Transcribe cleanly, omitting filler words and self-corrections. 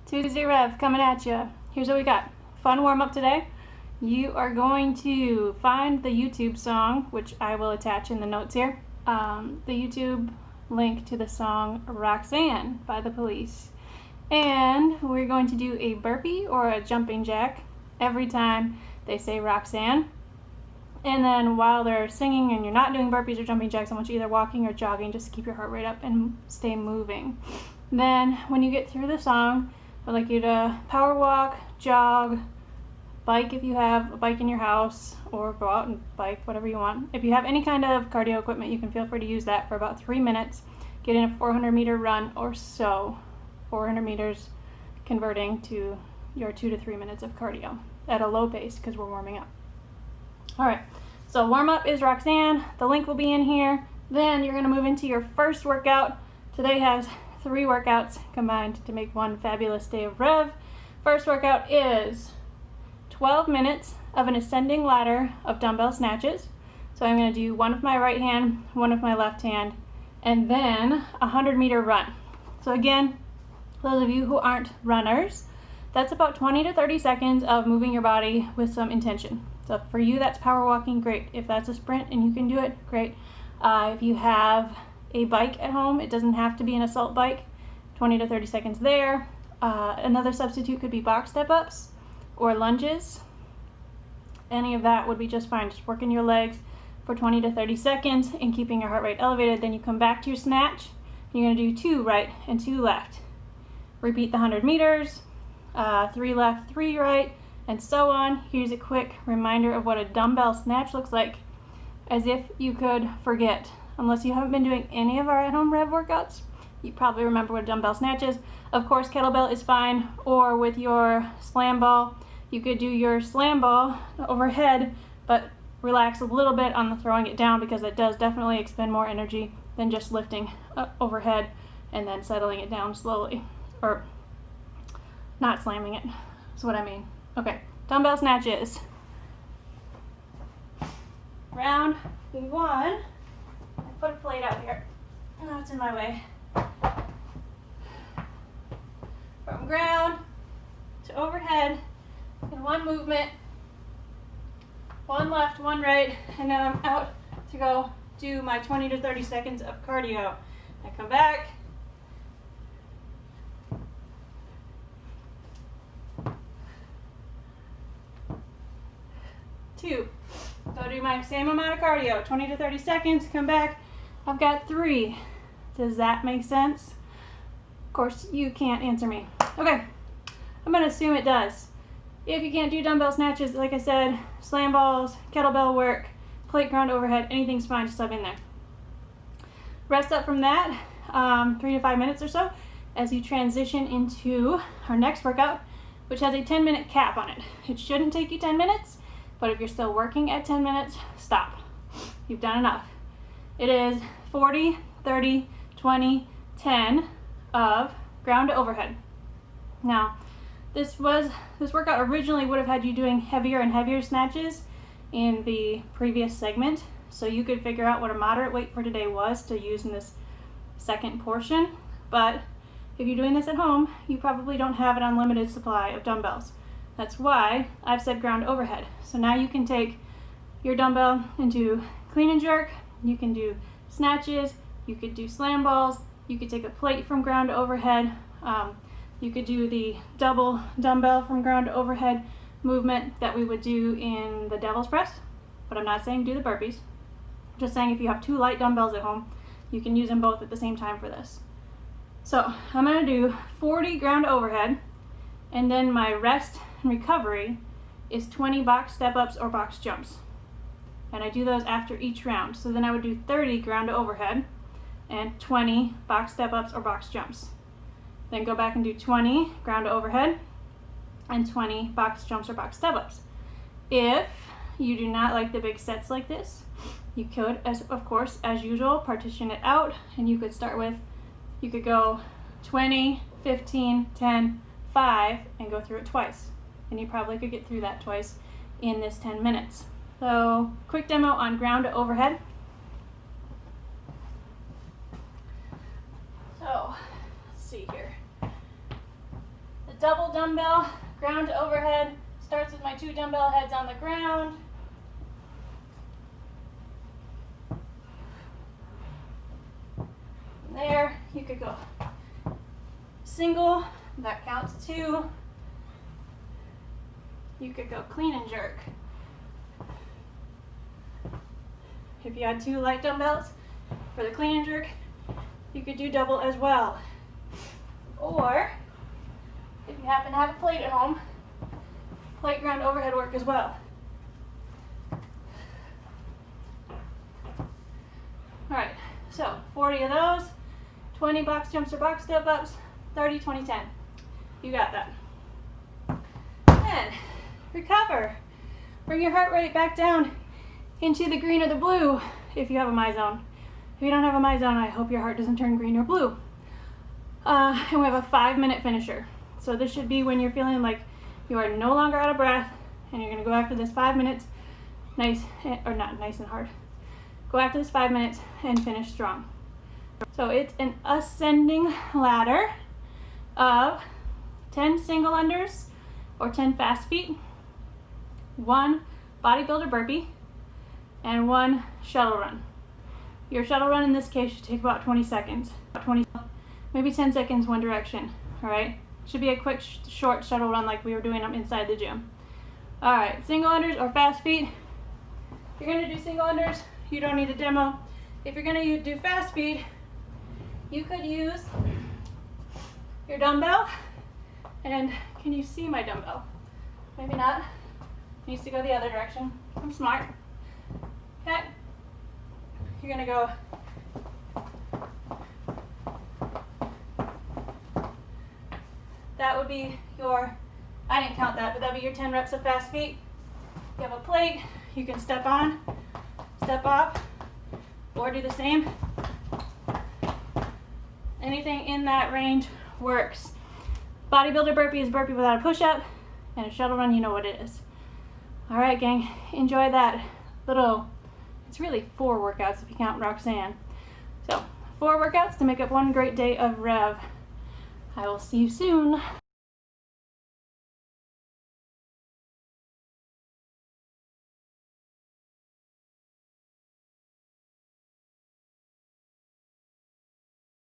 Tuesday Rev coming at you. Here's what we got. Fun warm up today. You are going to find the YouTube song, which I will attach in the notes here. The YouTube link to the song Roxanne by The Police. And we're going to do a burpee or a jumping jack every time they say Roxanne. And then while they're singing and you're not doing burpees or jumping jacks, I want you either walking or jogging just to keep your heart rate up and stay moving. Then when you get through the song, I'd like you to power walk, jog, bike if you have a bike in your house, or go out and bike, whatever you want. If you have any kind of cardio equipment, you can feel free to use that for about 3 minutes. Get in a 400-meter run or so. 400 meters converting to your 2 to 3 minutes of cardio at a low pace because we're warming up. All right, so warm up is Roxanne. The link will be in here. Then you're going to move into your first workout. Today has 3 workouts combined to make one fabulous day of Rev. First workout is 12 minutes of an ascending ladder of dumbbell snatches. So I'm going to do one with my right hand, one with my left hand, and then a 100-meter run. So again, those of you who aren't runners, that's about 20 to 30 seconds of moving your body with some intention. So for you, that's power walking, great. If that's a sprint and you can do it, great. If you have a bike at home, it doesn't have to be an assault bike, 20 to 30 seconds there. Another substitute could be box step-ups or lunges. Any of that would be just fine. Just working your legs for 20 to 30 seconds and keeping your heart rate elevated. Then you come back to your snatch. You're going to do 2 right and 2 left. Repeat the 100 meters, 3 left, 3 right, and so on. Here's a quick reminder of what a dumbbell snatch looks like, as if you could forget. Unless you haven't been doing any of our at-home Rev workouts, you probably remember what a dumbbell snatch is. Of course, kettlebell is fine, or with your slam ball, you could do your slam ball overhead, but relax a little bit on the throwing it down because it does definitely expend more energy than just lifting up overhead and then settling it down slowly, or not slamming it, is what I mean. Okay, dumbbell snatches. Round 1. Put a plate out here. No, it's in my way. From ground to overhead in one movement. 1 left, 1 right, and now I'm out to go do my 20 to 30 seconds of cardio. I come back. Two. Go do my same amount of cardio, 20 to 30 seconds, come back. I've got 3. Does that make sense? Of course, you can't answer me. Okay, I'm gonna assume it does. If you can't do dumbbell snatches, like I said, slam balls, kettlebell work, plate ground overhead, anything's fine, just sub in there. Rest up from that, 3 to 5 minutes or so, as you transition into our next workout, which has a 10-minute cap on it. It shouldn't take you 10 minutes, but if you're still working at 10 minutes, stop. You've done enough. It is 40, 30, 20, 10 of ground to overhead. Now, this workout originally would have had you doing heavier and heavier snatches in the previous segment, so you could figure out what a moderate weight for today was to use in this second portion. But if you're doing this at home, you probably don't have an unlimited supply of dumbbells. That's why I've said ground overhead. So now you can take your dumbbell into clean and jerk, you can do snatches, you could do slam balls, you could take a plate from ground to overhead, you could do the double dumbbell from ground to overhead movement that we would do in the devil's press, but I'm not saying do the burpees. I'm just saying if you have 2 light dumbbells at home, you can use them both at the same time for this. So I'm gonna do 40 ground to overhead, and then my rest and recovery is 20 box step-ups or box jumps. And I do those after each round. So then I would do 30 ground to overhead and 20 box step-ups or box jumps. Then go back and do 20 ground to overhead and 20 box jumps or box step-ups. If you do not like the big sets like this, you could, of course, as usual, partition it out, and you could start with, you could go 20, 15, 10, 5, and go through it twice. And you probably could get through that twice in this 10 minutes. So, quick demo on ground to overhead. So, let's see here. The double dumbbell, ground to overhead. Starts with my 2 dumbbell heads on the ground. From there, you could go single, that counts 2. You could go clean and jerk. If you had 2 light dumbbells for the clean and jerk, you could do double as well. Or, if you happen to have a plate at home, plate ground overhead work as well. Alright, so 40 of those, 20 box jumps or box step ups, 30, 20, 10. You got that. Then, recover. Bring your heart rate back down into the green or the blue if you have a my zone. If you don't have a my zone, I hope your heart doesn't turn green or blue. And we have a 5-minute finisher. So this should be when you're feeling like you are no longer out of breath, and you're gonna go after this 5 minutes, nice, or not nice and hard. Go after this 5 minutes and finish strong. So it's an ascending ladder of 10 single unders or 10 fast feet, 1 bodybuilder burpee, and 1 shuttle run. Your shuttle run in this case should take about 20 seconds, maybe 10 seconds one direction, all right? Should be a quick, short shuttle run like we were doing inside the gym. All right, single unders or fast feet. If you're gonna do single unders, you don't need a demo. If you're gonna do fast feet, you could use your dumbbell, and can you see my dumbbell? Maybe not. It needs to go the other direction. I'm smart. Okay. You're gonna go that would be your, I didn't count that, but that'd be your 10 reps of fast feet. You have a plate, you can step on, step off, or do the same. Anything in that range works. Bodybuilder burpee is burpee without a push-up, and a shuttle run, you know what it is. All right, gang, enjoy that little, it's really 4 workouts if you count Roxanne. So 4 workouts to make up one great day of REV. I will see you soon.